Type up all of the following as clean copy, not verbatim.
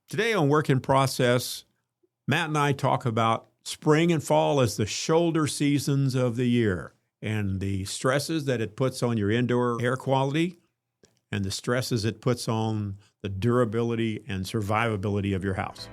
Today on Work in Process, Matt and I talk about spring and fall as the shoulder seasons of the year and the stresses that it puts on your indoor air quality and the stresses it puts on the durability and survivability of your house.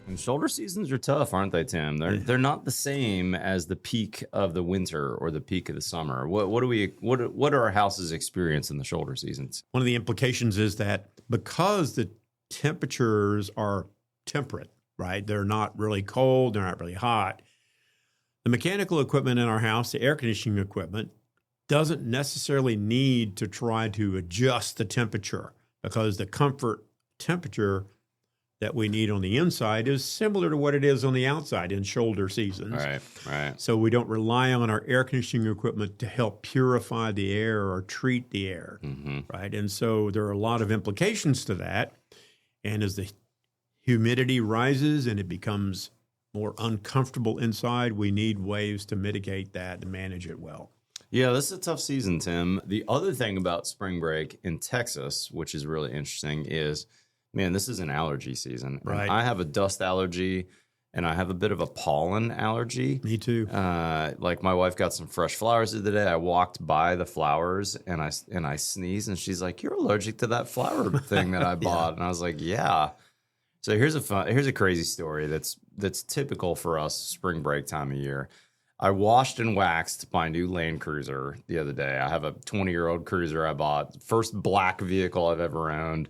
And shoulder seasons are tough, aren't they, Tim? They're not the same as the peak of the winter or the peak of the summer. What do our houses experience in the shoulder seasons? One of the implications is that because the temperatures are temperate, right? They're not really cold, they're not really hot. The mechanical equipment in our house, the air conditioning equipment, doesn't necessarily need to try to adjust the temperature because the comfort temperature that we need on the inside is similar to what it is on the outside in shoulder seasons. Right. So we don't rely on our air conditioning equipment to help purify the air or treat the air, right? And so there are a lot of implications to that. And as the humidity rises and it becomes more uncomfortable inside, we need ways to mitigate that and manage it well. Yeah, this is a tough season, Tim. The other thing about spring break in Texas, which is really interesting, is man, this is an allergy season. Right. I have a dust allergy and I have a bit of a pollen allergy. Me too. Like my wife got some fresh flowers the other day. I walked by the flowers and I sneezed and she's like, "You're allergic to that flower thing that I bought." And I was like, "Yeah." So here's a crazy story that's typical for us spring break time of year. I washed and waxed my new Land Cruiser the other day. I have a 20-year-old Cruiser I bought, first black vehicle I've ever owned.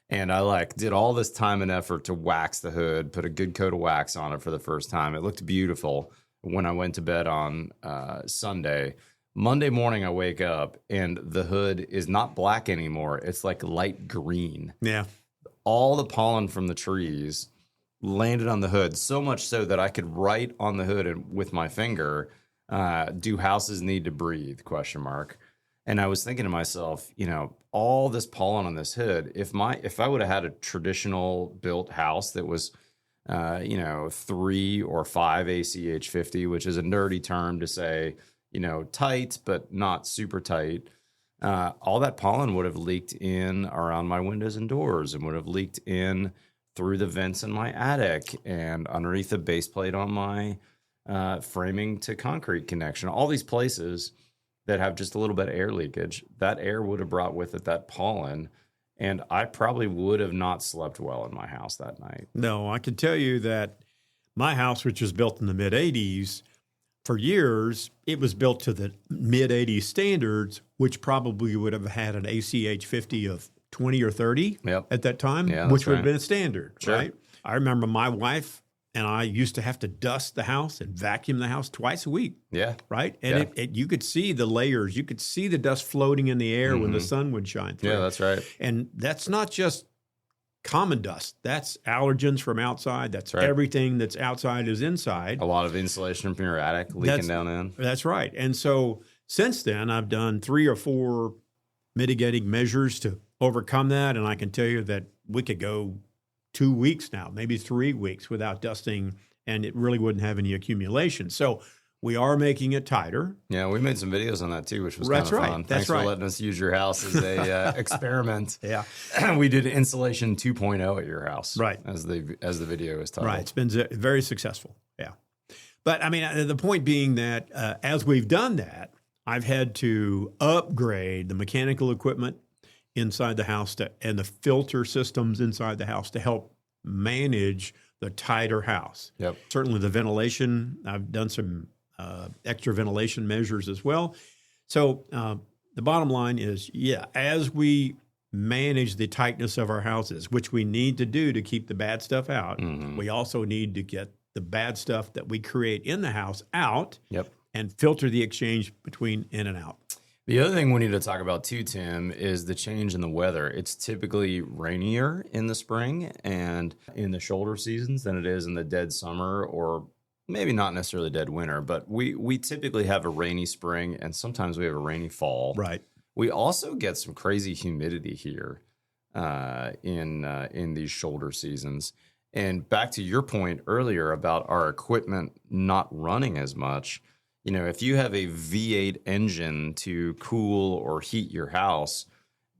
And I did all this time and effort to wax the hood, put a good coat of wax on it for the first time. It looked beautiful when I went to bed on Sunday. Monday morning, I wake up and the hood is not black anymore. It's like light green. Yeah. All the pollen from the trees landed on the hood, so much so that I could write on the hood and with my finger, "Do houses need to breathe?" ? And I was thinking to myself, all this pollen on this hood, if I would have had a traditional built house that was, 3 or 5 ACH50, which is a nerdy term to say, tight, but not super tight, all that pollen would have leaked in around my windows and doors and would have leaked in through the vents in my attic and underneath the base plate on my framing to concrete connection. All these places that have just a little bit of air leakage, that air would have brought with it that pollen, and I probably would have not slept well in my house that night. No, I can tell you that my house, which was built in the mid-'80s, for years, it was built to the mid-'80s standards, which probably would have had an ACH 50 of 20 or 30 at that time, which would have been a standard, right? I remember my wife and I used to have to dust the house and vacuum the house twice a week. Yeah. Right? And you could see the layers. You could see the dust floating in the air when the sun would shine through. Yeah, that's right. And that's not just common dust. That's allergens from outside. That's everything that's outside is inside. A lot of insulation from your attic leaking down in. That's right. And so since then, I've done 3 or 4 mitigating measures to overcome that. And I can tell you that we could go 2 weeks now, maybe 3 weeks without dusting, and it really wouldn't have any accumulation. So we are making it tighter. Yeah, we made some videos on that too, which was kind of fun. Thanks for letting us use your house as a experiment. Yeah, we did insulation 2.0 at your house, right? As the video is titled. Right, it's been very successful. Yeah, but I mean, the point being that as we've done that, I've had to upgrade the mechanical equipment inside the house and the filter systems inside the house to help manage the tighter house. Yep. Certainly the ventilation, I've done some extra ventilation measures as well. So the bottom line is, as we manage the tightness of our houses, which we need to do to keep the bad stuff out, we also need to get the bad stuff that we create in the house out and filter the exchange between in and out. The other thing we need to talk about too, Tim, is the change in the weather. It's typically rainier in the spring and in the shoulder seasons than it is in the dead summer, or maybe not necessarily dead winter, but we typically have a rainy spring and sometimes we have a rainy fall. Right. We also get some crazy humidity here in these shoulder seasons. And back to your point earlier about our equipment not running as much, if you have a V8 engine to cool or heat your house,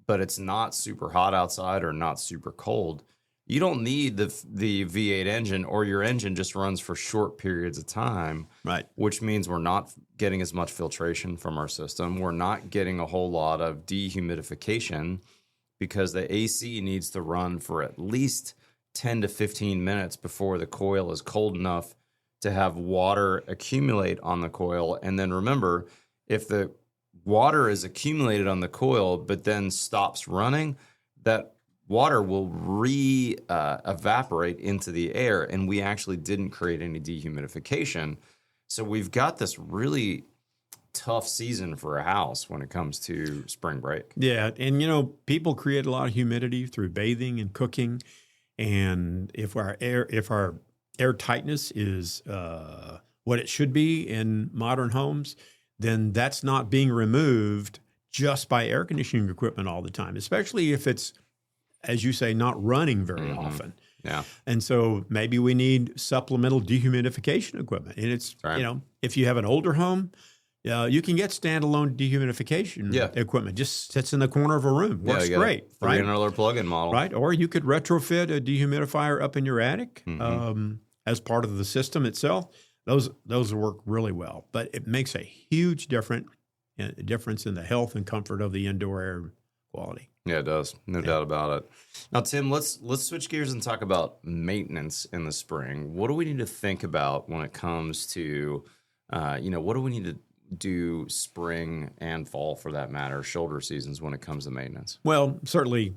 but it's not super hot outside or not super cold, you don't need the V8 engine, or your engine just runs for short periods of time. Right. Which means we're not getting as much filtration from our system. We're not getting a whole lot of dehumidification because the AC needs to run for at least 10 to 15 minutes before the coil is cold enough to have water accumulate on the coil. And then remember, if the water is accumulated on the coil but then stops running, that water will evaporate into the air, and we actually didn't create any dehumidification. So we've got this really tough season for a house when it comes to spring break. Yeah, and people create a lot of humidity through bathing and cooking, and if our air tightness is what it should be in modern homes, then that's not being removed just by air conditioning equipment all the time, especially if it's, as you say, not running very often. Yeah. And so maybe we need supplemental dehumidification equipment. And it's, right. If you have an older home, you can get standalone dehumidification equipment. Just sits in the corner of a room. Works great. Right. $300 plug-in model. Right. Or you could retrofit a dehumidifier up in your attic as part of the system itself. Those work really well. But it makes a huge difference in the health and comfort of the indoor air quality. Yeah, it does. No doubt about it. Now, Tim, let's switch gears and talk about maintenance in the spring. What do we need to think about when it comes to, what do we need to do spring and fall, for that matter, shoulder seasons when it comes to maintenance? Well, certainly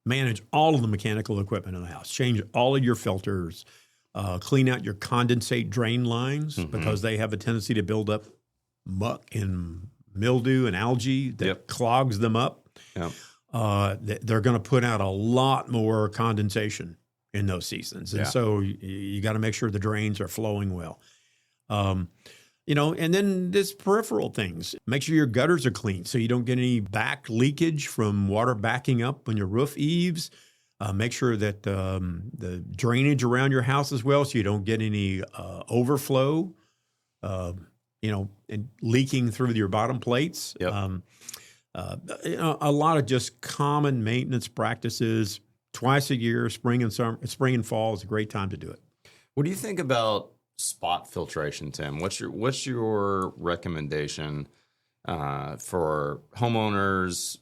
manage all of the mechanical equipment in the house. Change all of your filters. Clean out your condensate drain lines because they have a tendency to build up muck and mildew and algae that clogs them up. Yep. They're going to put out a lot more condensation in those seasons. And so you got to make sure the drains are flowing well. And then this peripheral things. Make sure your gutters are clean so you don't get any back leakage from water backing up on your roof eaves. Make sure that the drainage around your house as well so you don't get any overflow, and leaking through your bottom plates. Yep. A lot of just common maintenance practices twice a year, spring and fall is a great time to do it. What do you think about spot filtration, Tim? What's your recommendation for homeowners,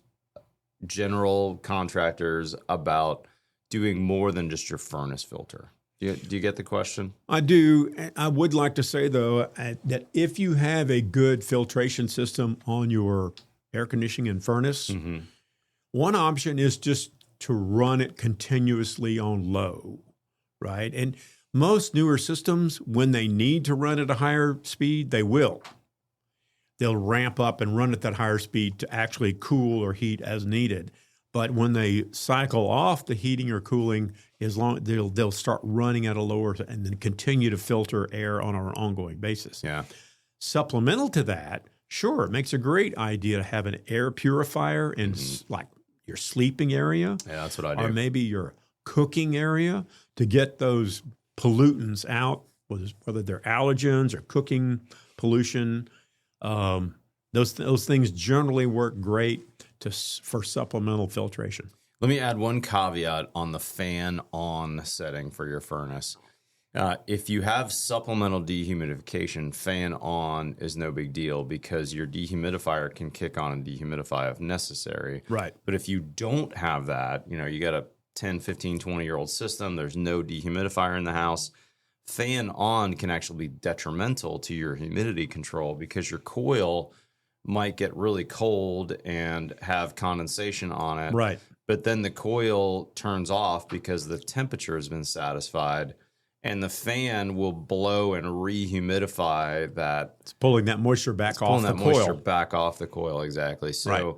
general contractors about doing more than just your furnace filter? Do you get the question? I do. I would like to say, though, that if you have a good filtration system on your air conditioning and furnace, one option is just to run it continuously on low, right? And most newer systems, when they need to run at a higher speed, they will. They'll ramp up and run at that higher speed to actually cool or heat as needed. But when they cycle off the heating or cooling, they'll start running at a lower and then continue to filter air on an ongoing basis. Yeah. Supplemental to that, sure, it makes a great idea to have an air purifier in like your sleeping area. Yeah, that's what I do. Or maybe your cooking area to get those pollutants out, whether they're allergens or cooking pollution. Those things generally work great for supplemental filtration. Let me add one caveat on the fan on setting for your furnace. If you have supplemental dehumidification, fan on is no big deal because your dehumidifier can kick on and dehumidify if necessary. Right. But if you don't have that, you got a 10, 15, 20-year-old system, there's no dehumidifier in the house, fan on can actually be detrimental to your humidity control because your coil might get really cold and have condensation on it. Right. But then the coil turns off because the temperature has been satisfied, and the fan will blow and rehumidify that. It's pulling that moisture back off the coil. Pulling that moisture back off the coil, exactly. So right.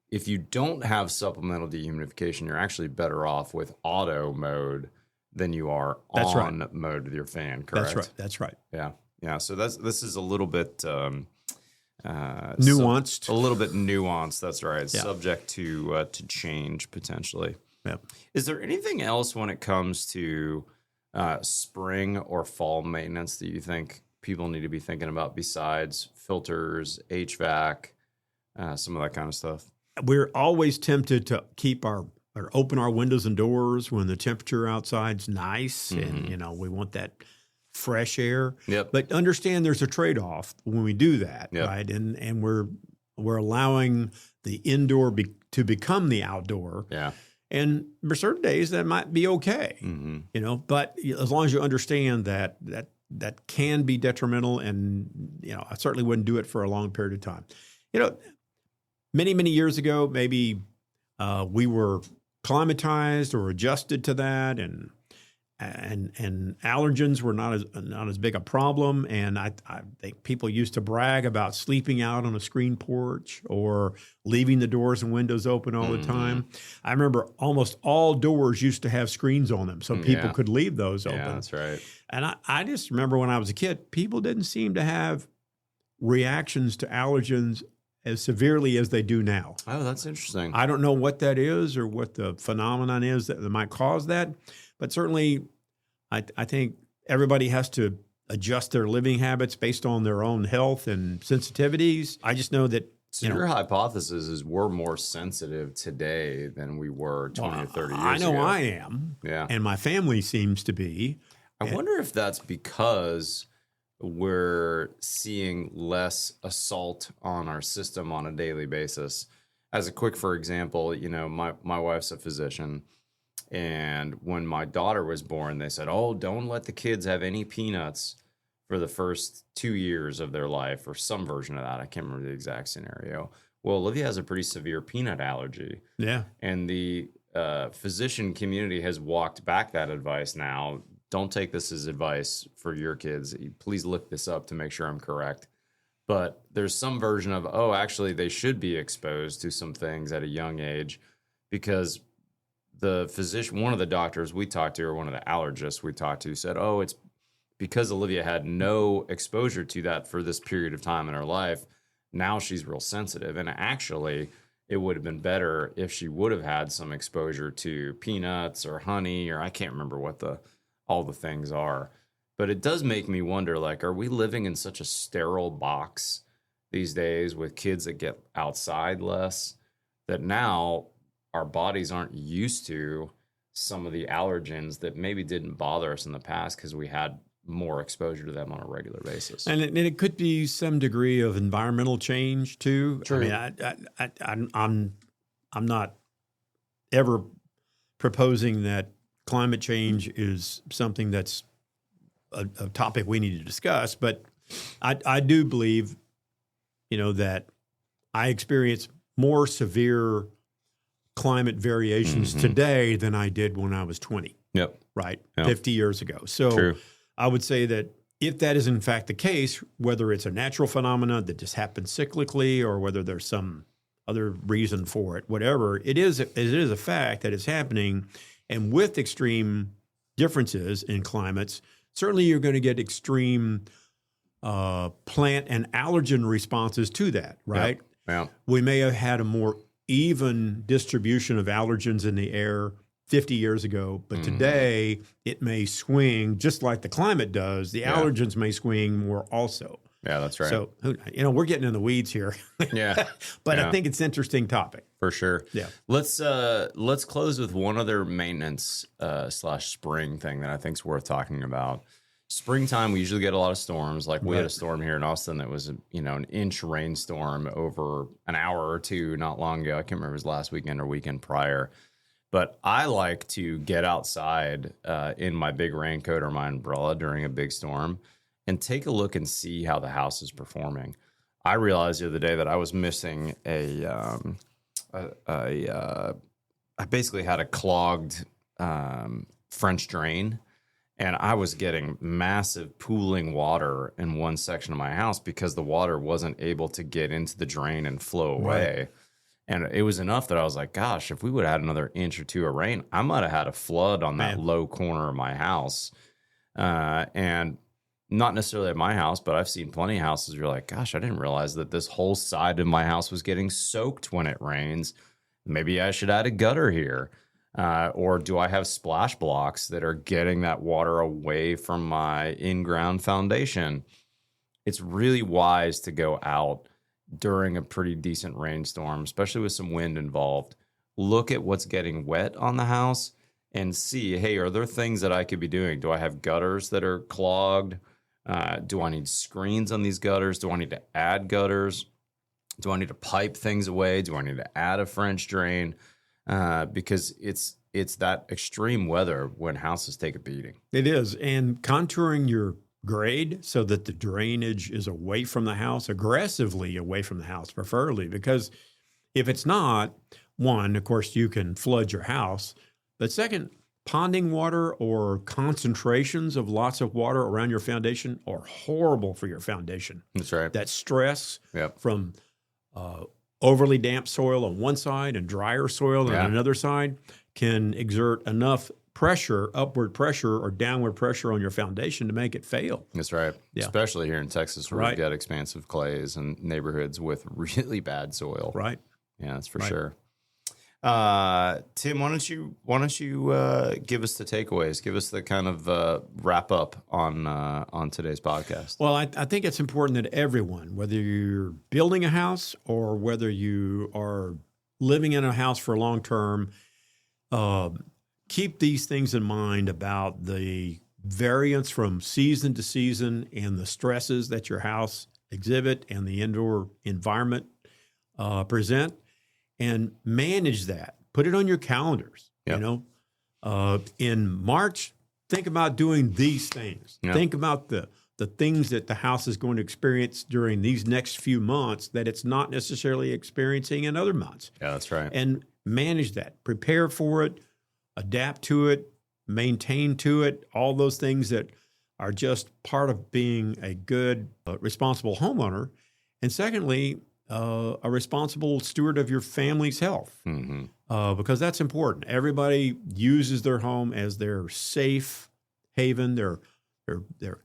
If you don't have supplemental dehumidification, you're actually better off with auto mode than you are on mode with your fan, correct? That's right. Yeah. So this is a little bit nuanced. A little bit nuanced. That's right. It's subject to change potentially. Yeah. Is there anything else when it comes to spring or fall maintenance that you think people need to be thinking about besides filters, HVAC, some of that kind of stuff? We're always tempted to keep or open our windows and doors when the temperature outside's nice, and we want that fresh air. Yep. But understand there's a trade-off when we do that, right? And we're allowing the indoor to become the outdoor. Yeah. And for certain days that might be okay, but as long as you understand that can be detrimental, and I certainly wouldn't do it for a long period of time. Many years ago, maybe we were climatized or adjusted to that, and allergens were not as big a problem. And I think people used to brag about sleeping out on a screen porch or leaving the doors and windows open all the time. I remember almost all doors used to have screens on them, so people could leave those open. Yeah, that's right. And I just remember when I was a kid, people didn't seem to have reactions to allergens as severely as they do now. Oh, that's interesting. I don't know what that is or what the phenomenon is that might cause that, but certainly I think everybody has to adjust their living habits based on their own health and sensitivities. I just know that. So your hypothesis is we're more sensitive today than we were 20 or 30 years ago. I know I am. Yeah. And my family seems to be. I wonder if that's because we're seeing less assault on our system on a daily basis. As a quick, for example, my wife's a physician, and when my daughter was born, they said, "Oh, don't let the kids have any peanuts for the first 2 years of their life," or some version of that. I can't remember the exact scenario. Well, Olivia has a pretty severe peanut allergy. Yeah. And the physician community has walked back that advice now. Don't take this as advice for your kids. Please look this up to make sure I'm correct. But there's some version of, actually, they should be exposed to some things at a young age, because the physician, one of the doctors we talked to, or one of the allergists we talked to, said, it's because Olivia had no exposure to that for this period of time in her life. Now she's real sensitive. And actually, it would have been better if she would have had some exposure to peanuts or honey, or I can't remember what all the things are. But it does make me wonder, are we living in such a sterile box these days with kids that get outside less, that now our bodies aren't used to some of the allergens that maybe didn't bother us in the past because we had more exposure to them on a regular basis? And it could be some degree of environmental change too. True. I mean, I'm not ever proposing that climate change is something that's a topic we need to discuss, but I do believe, that I experience more severe climate variations today than I did when I was 20. Yep. Right. Yep. 50 years ago. So True. I would say that if that is in fact the case, whether it's a natural phenomenon that just happens cyclically or whether there's some other reason for it, whatever, it is a fact that it's happening. And with extreme differences in climates, certainly you're going to get extreme plant and allergen responses to that, right? Yeah. We may have had a more even distribution of allergens in the air 50 years ago, but today it may swing just like the climate does. The allergens may swing more also. Yeah, that's right. So, we're getting in the weeds here. Yeah. But Yeah. I think it's an interesting topic. For sure. Yeah. Let's close with one other maintenance / spring thing that I think is worth talking about. Springtime, we usually get a lot of storms. Like we had a storm here in Austin that was, an inch rainstorm over an hour or two not long ago. I can't remember if it was last weekend or weekend prior. But I like to get outside in my big raincoat or my umbrella during a big storm and take a look and see how the house is performing. I realized the other day that I was missing I basically had a clogged French drain, and I was getting massive pooling water in one section of my house because the water wasn't able to get into the drain and flow away. Right. And it was enough that I was like, gosh, if we would have had another inch or two of rain, I might have had a flood on that low corner of my house. And not necessarily at my house, but I've seen plenty of houses where you're like, gosh, I didn't realize that this whole side of my house was getting soaked when it rains. Maybe I should add a gutter here. Or do I have splash blocks that are getting that water away from my in-ground foundation? It's really wise to go out during a pretty decent rainstorm, especially with some wind involved. Look at what's getting wet on the house and see, hey, are there things that I could be doing? Do I have gutters that are clogged? Do I need screens on these gutters? Do I need to add gutters? Do I need to pipe things away? Do I need to add a French drain? Because it's that extreme weather when houses take a beating. It is. And contouring your grade so that the drainage is away from the house, aggressively away from the house, preferably, because if it's not, one, of course, you can flood your house. But second, ponding water or concentrations of lots of water around your foundation are horrible for your foundation. That's right. That stress from overly damp soil on one side and drier soil on another side can exert enough pressure, upward pressure or downward pressure on your foundation to make it fail. That's right. Yeah. Especially here in Texas where we've got expansive clays and neighborhoods with really bad soil. Right. Yeah, that's for sure. Tim, why don't you give us the takeaways? Give us the kind of wrap up on today's podcast. Well, I think it's important that everyone, whether you're building a house or whether you are living in a house for long term, keep these things in mind about the variance from season to season and the stresses that your house exhibit and the indoor environment present. And manage that. Put it on your calendars. Yep. You know, in March, think about doing these things. Yep. Think about the things that the house is going to experience during these next few months that it's not necessarily experiencing in other months. Yeah, that's right. And manage that. Prepare for it. Adapt to it. Maintain to it. All those things that are just part of being a good, responsible homeowner. And secondly, a responsible steward of your family's health, because that's important. Everybody uses their home as their safe haven, their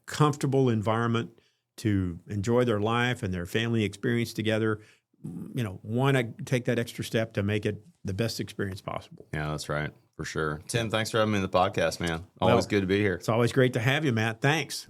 comfortable environment to enjoy their life and their family experience together. You know, why not take that extra step to make it the best experience possible? Yeah, that's right, for sure. Tim, thanks for having me on the podcast, man. Always good to be here. It's always great to have you, Matt. Thanks.